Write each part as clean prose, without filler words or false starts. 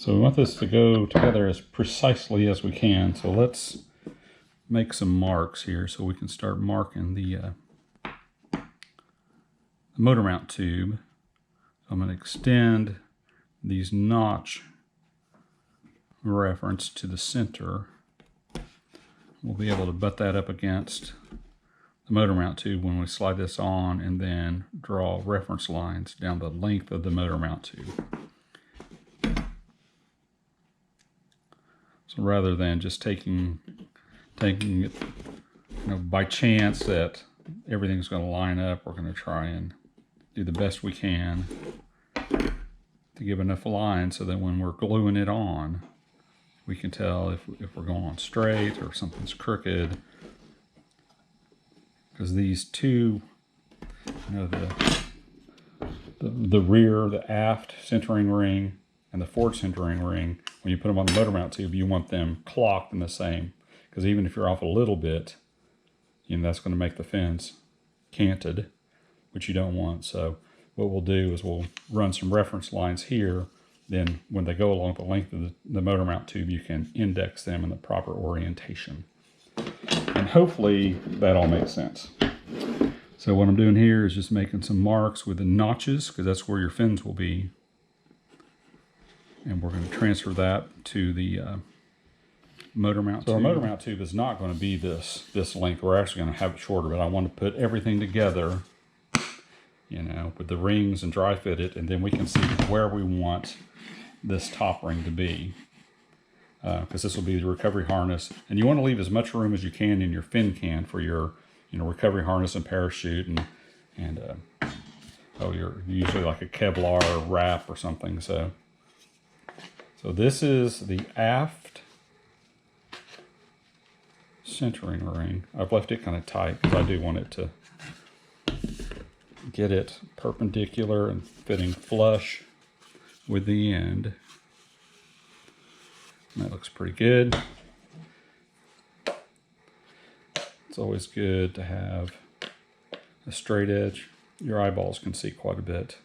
So we want this to go together as precisely as we can. So let's make some marks here so we can start marking the motor mount tube. So I'm going to extend these notch reference to the center. We'll be able to butt that up against the motor mount tube when we slide this on, and then draw reference lines down the length of the motor mount tube. So rather than just taking it, by chance that everything's going to line up, we're going to try and do the best we can to give enough lines so that when we're gluing it on, we can tell if we're going on straight or something's crooked. Because these two, the rear, the aft centering ring, and the forward centering ring, when you put them on the motor mount tube, you want them clocked in the same. Because even if you're off a little bit, that's going to make the fins canted, which you don't want. So what we'll do is we'll run some reference lines here. Then when they go along the length of the motor mount tube, you can index them in the proper orientation. And hopefully that all makes sense. So what I'm doing here is just making some marks with the notches, because that's where your fins will be. And we're going to transfer that to the motor mount tube. So our motor mount tube is not going to be this length. We're actually going to have it shorter, but I want to put everything together, with the rings and dry fit it, and then we can see where we want this top ring to be. Because this will be the recovery harness. And you want to leave as much room as you can in your fin can for your recovery harness and parachute, and you're usually like a Kevlar wrap or something. So this is the aft centering ring. I've left it kind of tight because I do want it to get it perpendicular and fitting flush with the end. And that looks pretty good. It's always good to have a straight edge. Your eyeballs can see quite a bit.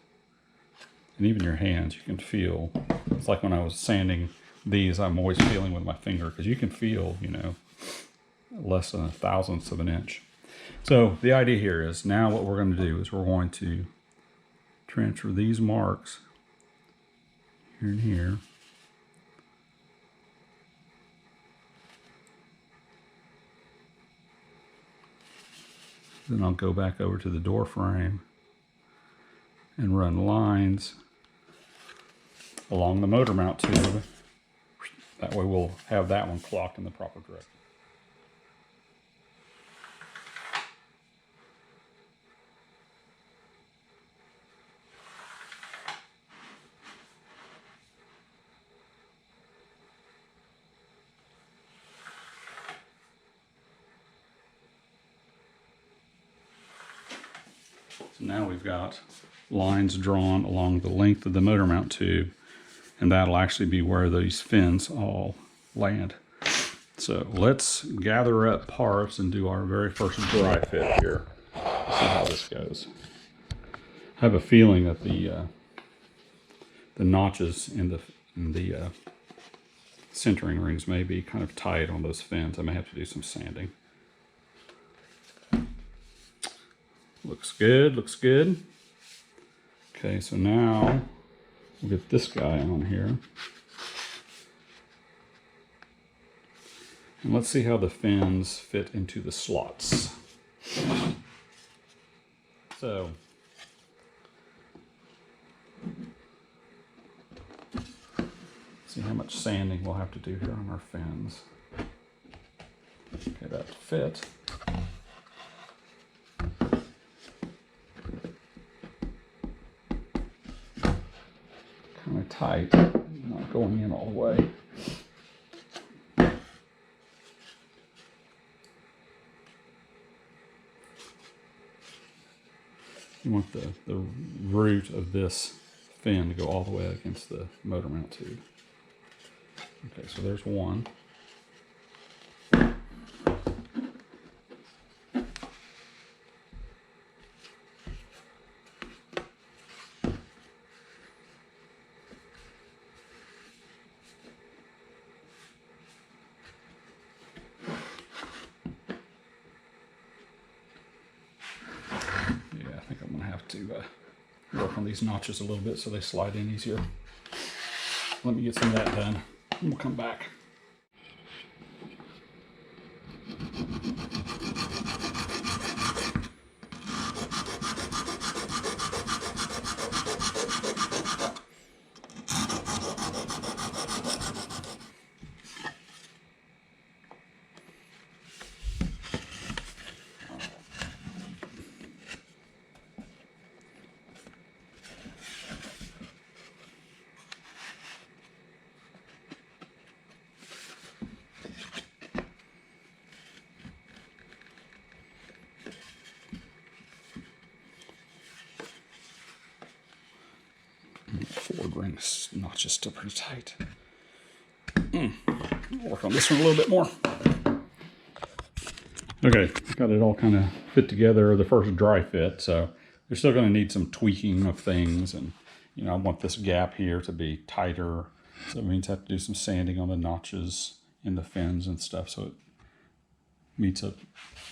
And even your hands, you can feel. It's like when I was sanding these, I'm always feeling with my finger, because you can feel, less than 1/1000th of an inch. So the idea here is now what we're going to do is we're going to transfer these marks here and here. Then I'll go back over to the door frame and run lines along the motor mount tube. That way we'll have that one clocked in the proper direction. So now we've got lines drawn along the length of the motor mount tube, and that'll actually be where these fins all land. So let's gather up parts and do our very first dry fit here. Let's see how this goes. I have a feeling that the notches in the centering rings may be kind of tight on those fins. I may have to do some sanding. Looks good, looks good. Okay, so now we'll get this guy on here. And let's see how the fins fit into the slots. So, see how much sanding we'll have to do here on our fins. Okay, that fit. Kind of tight, not going in all the way. You want the root of this fin to go all the way against the motor mount tube. Okay, so there's one. back to work on these notches a little bit so they slide in easier. Let me get some of that done, and we'll come back. Forward ring notch is still pretty tight. Work on this one a little bit more. Okay, got it all kind of fit together, the first dry fit, so you're still going to need some tweaking of things, and you know, I want this gap here to be tighter, so it means I have to do some sanding on the notches in the fins and stuff so it meets up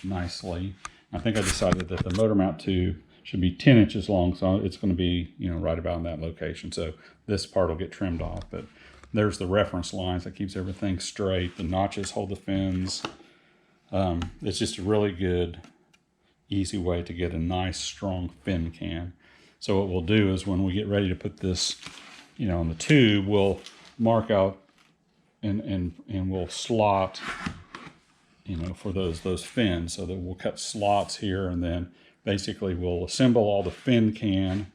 nicely. I think I decided that the motor mount tube should be 10 inches long, so it's going to be, you know, right about in that location. So this part will get trimmed off, but there's the reference lines that keeps everything straight. The notches hold the fins. It's just a really good, easy way to get a nice, strong fin can. So what we'll do is when we get ready to put this, you know, on the tube, we'll mark out and we'll slot, you know, for those fins, so that we'll cut slots here, and then basically we'll assemble all the fin can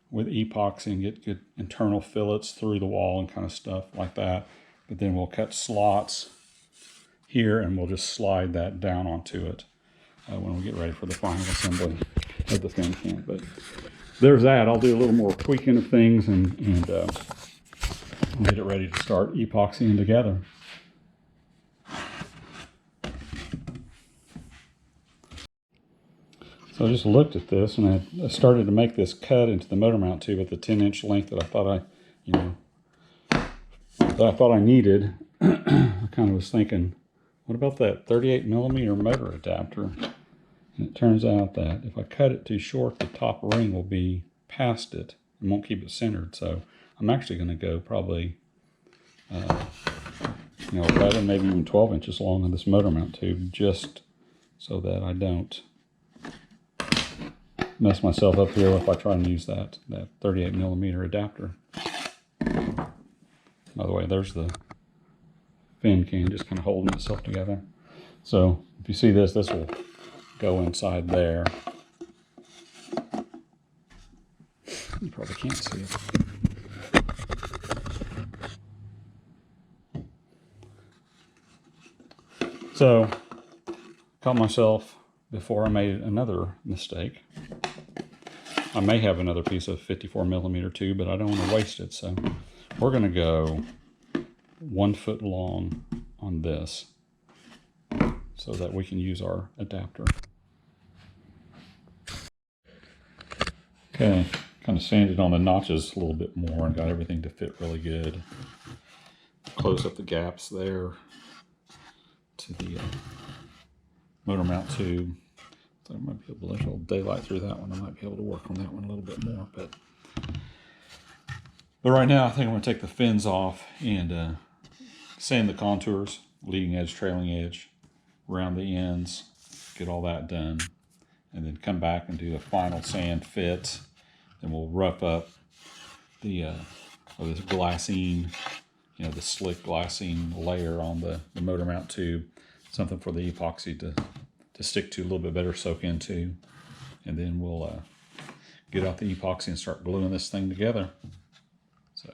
with epoxy and get good internal fillets through the wall and kind of stuff like that. But then we'll cut slots here and we'll just slide that down onto it when we get ready for the final assembly of the fin can. But there's that. I'll do a little more tweaking of things and get it ready to start epoxying together. So I just looked at this and I started to make this cut into the motor mount tube at the 10-inch length that I thought I needed. I kind of was thinking, what about that 38mm motor adapter? And it turns out that if I cut it too short, the top ring will be past it and won't keep it centered. So I'm actually going to go probably, 11, maybe even 12 inches long on this motor mount tube, just so that I don't mess myself up here if I try and use that 38mm adapter. By the way, there's the fin can just kind of holding itself together. So if you see this will go inside there. You probably can't see it. So, caught myself before I made another mistake. I may have another piece of 54mm tube, but I don't want to waste it. So we're going to go 1 foot long on this so that we can use our adapter. Okay, kind of sanded on the notches a little bit more and got everything to fit really good. Close up the gaps there to the motor mount tube. So I might be able to let a little daylight through that one. I might be able to work on that one a little bit more. But right now, I think I'm going to take the fins off and sand the contours, leading edge, trailing edge, around the ends, get all that done, and then come back and do the final sand fit. Then we'll rough up the this glassine, the slick glassine layer on the motor mount tube, something for the epoxy to stick to a little bit better, soak into, and then we'll get out the epoxy and start gluing this thing together. So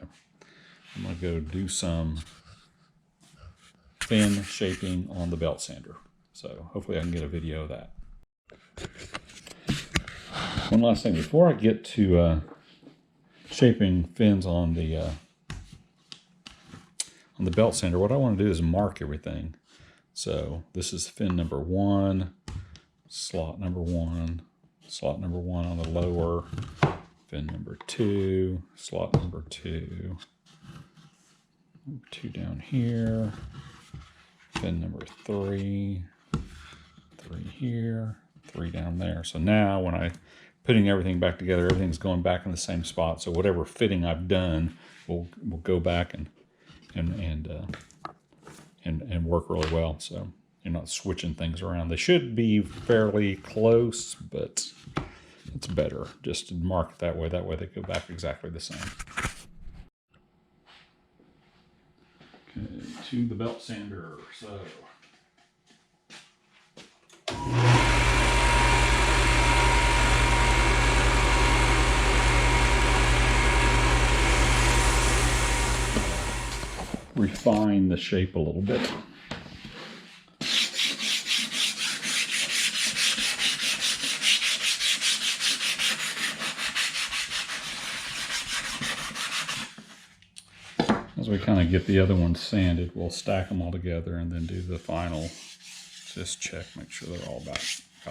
I'm going to go do some fin shaping on the belt sander. So hopefully I can get a video of that. One last thing before I get to shaping fins on the belt sander, what I want to do is mark everything. So this is fin number 1, slot number 1, slot number 1 on the lower, fin number 2, slot number 2, number 2 down here, fin number 3, 3 here, 3 down there. So now when I putting everything back together, everything's going back in the same spot. So whatever fitting I've done will go back and work really well. So you're not switching things around. They should be fairly close, but it's better just to mark it that way. That way they go back exactly the same. Okay, to the belt sander. So refine the shape a little bit. As we kind of get the other ones sanded, we'll stack them all together and then do the final. Just check, make sure they're all about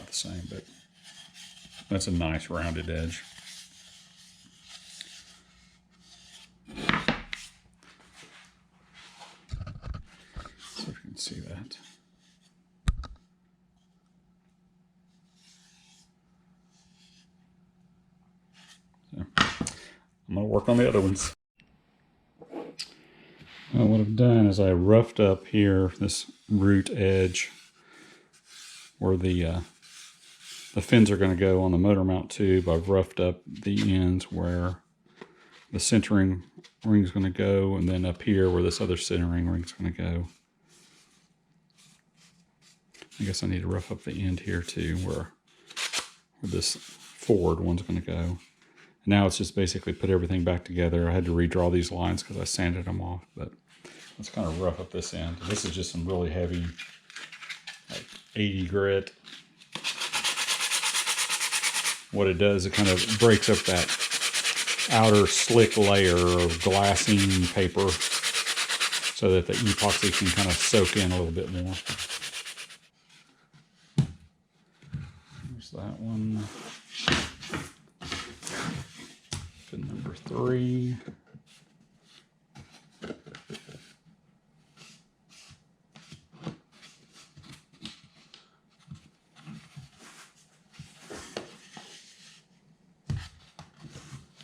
the same. But that's a nice rounded edge. So if you can see that. So I'm going to work on the other ones. Well, what I've done is I roughed up here this root edge where the fins are going to go on the motor mount tube. I've roughed up the ends where the centering ring is going to go, and then up here where this other centering ring is going to go. I guess I need to rough up the end here too, where this forward one's going to go. Now it's just basically put everything back together. I had to redraw these lines because I sanded them off, but let's kind of rough up this end. This is just some really heavy, like 80 grit. What it does, it kind of breaks up that outer slick layer of glassine paper so that the epoxy can kind of soak in a little bit more. There's that one. Fin number 3.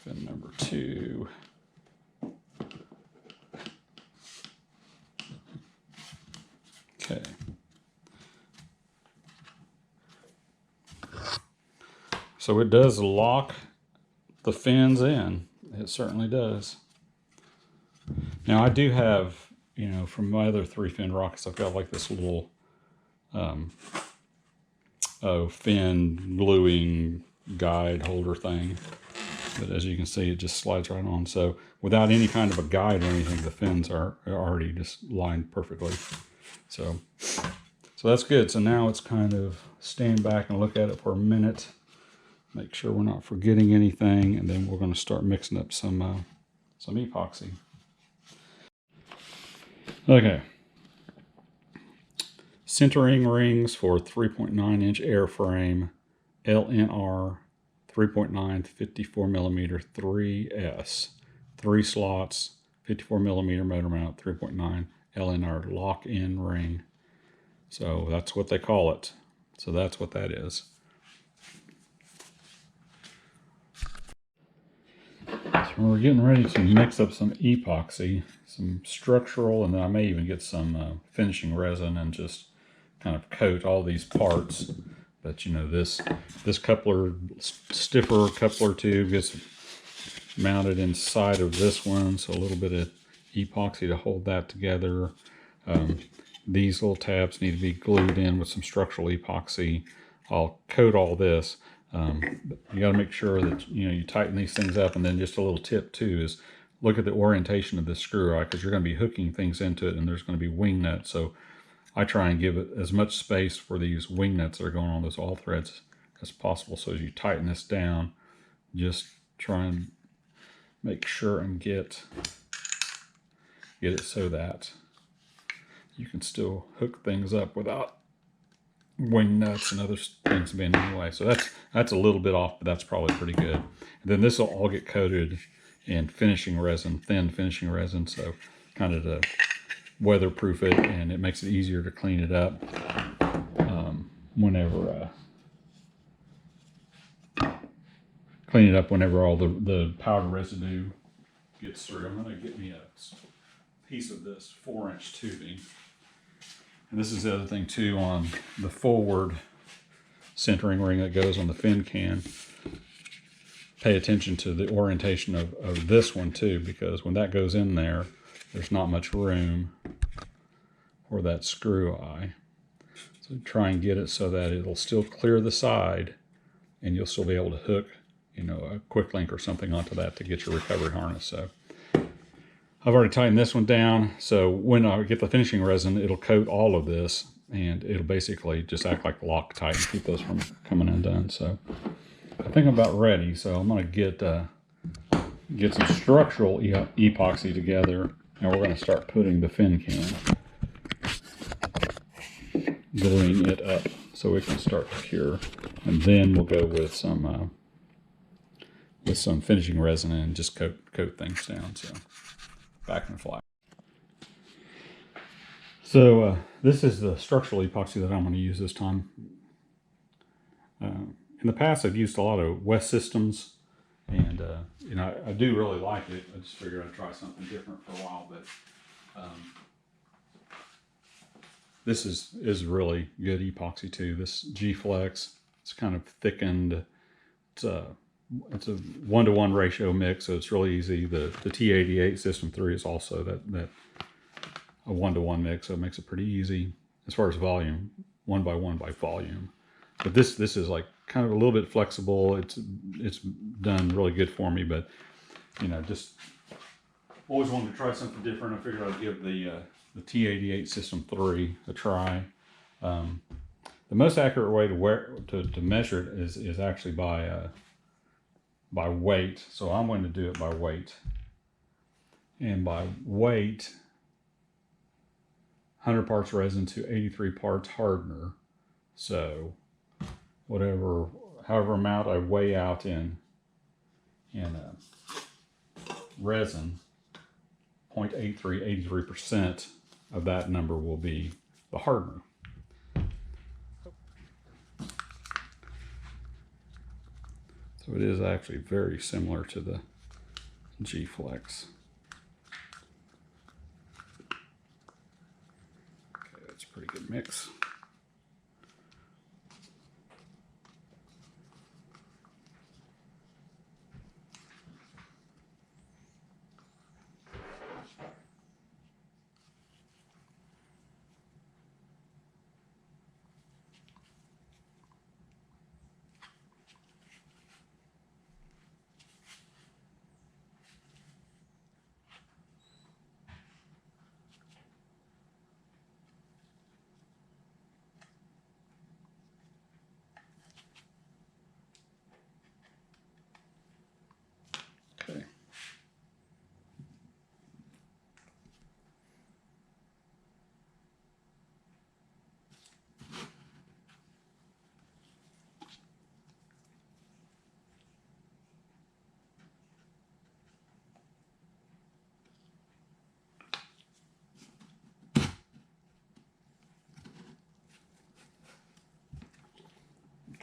Fin number 2. Okay. So it does lock the fins in. It certainly does. Now I do have, you know, from my other 3-fin rockets, I've got like this little fin gluing guide holder thing. But as you can see, it just slides right on. So without any kind of a guide or anything, the fins are already just lined perfectly. So that's good. So now it's kind of stand back and look at it for a minute. Make sure we're not forgetting anything, and then we're going to start mixing up some epoxy. Okay. Centering rings for 3.9-inch airframe, LNR 3.9 54 millimeter 3S, 3 slots, 54 millimeter motor mount, 3.9 LNR lock-in ring. So that's what they call it. So that's what that is. So we're getting ready to mix up some epoxy, some structural, and then I may even get some finishing resin and just kind of coat all these parts. But you know, this coupler, stiffer coupler tube gets mounted inside of this one, so a little bit of epoxy to hold that together. These little tabs need to be glued in with some structural epoxy. I'll coat all this. But you got to make sure that you tighten these things up. And then just a little tip too is look at the orientation of this screw, right? Because you're going to be hooking things into it, and there's going to be wing nuts. So I try and give it as much space for these wing nuts that are going on those all threads as possible. So as you tighten this down, just try and make sure and get it so that you can still hook things up without wing nuts and other things being in the way. So that's a little bit off, but that's probably pretty good. And then this will all get coated in finishing resin, thin finishing resin, so kind of to weatherproof it, and it makes it easier to clean it up whenever clean it up whenever all the powder residue gets through. I'm going to get me a piece of this 4-inch tubing. And this is the other thing too on the forward centering ring that goes on the fin can. Pay attention to the orientation of this one too, because when that goes in there, there's not much room for that screw eye. So try and get it so that it'll still clear the side and you'll still be able to hook, you know, a quick link or something onto that to get your recovery harness. So I've already tightened this one down. So when I get the finishing resin, it'll coat all of this and it'll basically just act like Loctite and keep those from coming undone. So I think I'm about ready. So I'm going to get some structural epoxy together, and we're going to start putting the fin can, gluing it up so we can start to cure. And then we'll go with some finishing resin and just coat things down. So back in the flash. So this is the structural epoxy that I'm going to use this time. In the past, I've used a lot of West Systems, and you know, I do really like it. I just figured I'd try something different for a while, but this is really good epoxy too. This G-Flex, it's kind of thickened. It's a 1-to-1 ratio mix, so it's really easy. The T88 System 3 is also that a 1-to-1 mix, so it makes it pretty easy as far as volume, 1-by-1 by volume. But this is like kind of a little bit flexible. It's done really good for me, but you know, just always wanted to try something different. I figured I'd give the T88 System 3 a try. The most accurate way to measure it is actually by weight. So I'm going to do it by weight. And by weight, 100 parts resin to 83 parts hardener. So however amount I weigh out in resin, 83% of that number will be the hardener. So it is actually very similar to the G-Flex. Okay, that's a pretty good mix. Okay.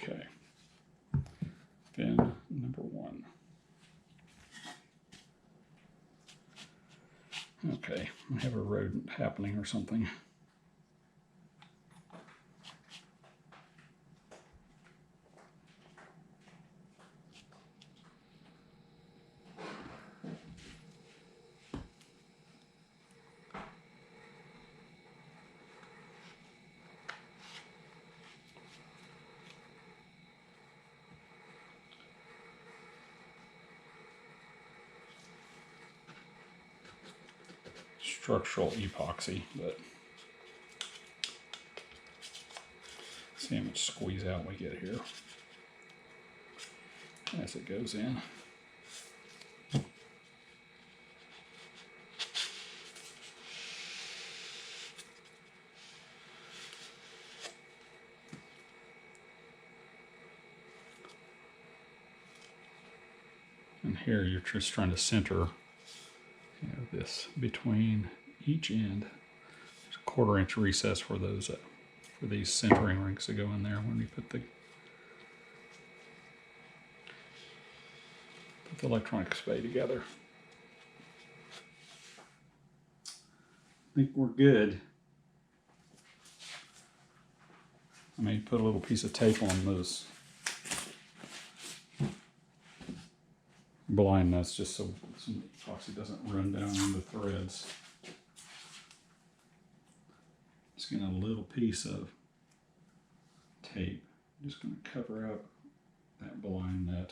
Okay. Fin number 1. Okay, I have a rodent happening or something. Structural epoxy, but see how much squeeze out we get here as it goes in. And here you're just trying to center, you know, this between each end. There's a 1/4 inch recess for those for these centering rings to go in there when you put the put the electronics bay together. I think we're good. I may put a little piece of tape on this blind nuts just so some epoxy doesn't run down into threads. Just getting a little piece of tape. I'm just going to cover up that blind nut.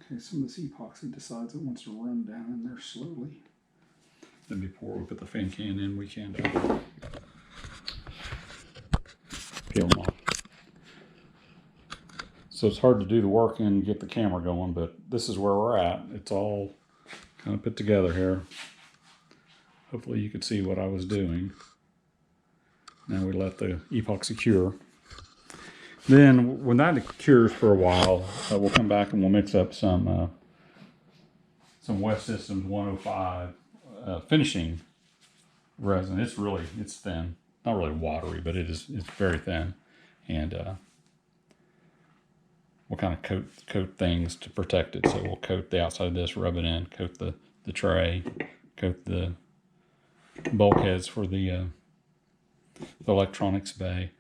Okay, some of this epoxy decides it wants to run down in there slowly. Then before we put the fan can in, we can peel them off. So it's hard to do the work and get the camera going, but this is where we're at. It's all kind of put together here. Hopefully you could see what I was doing. Now we let the epoxy cure. Then when that cures for a while, we'll come back and we'll mix up some West Systems 105 finishing resin. It's thin, not really watery, but it's very thin, and we'll kind of coat things to protect it. So we'll coat the outside of this, rub it in, coat the tray, coat the bulkheads for the electronics bay.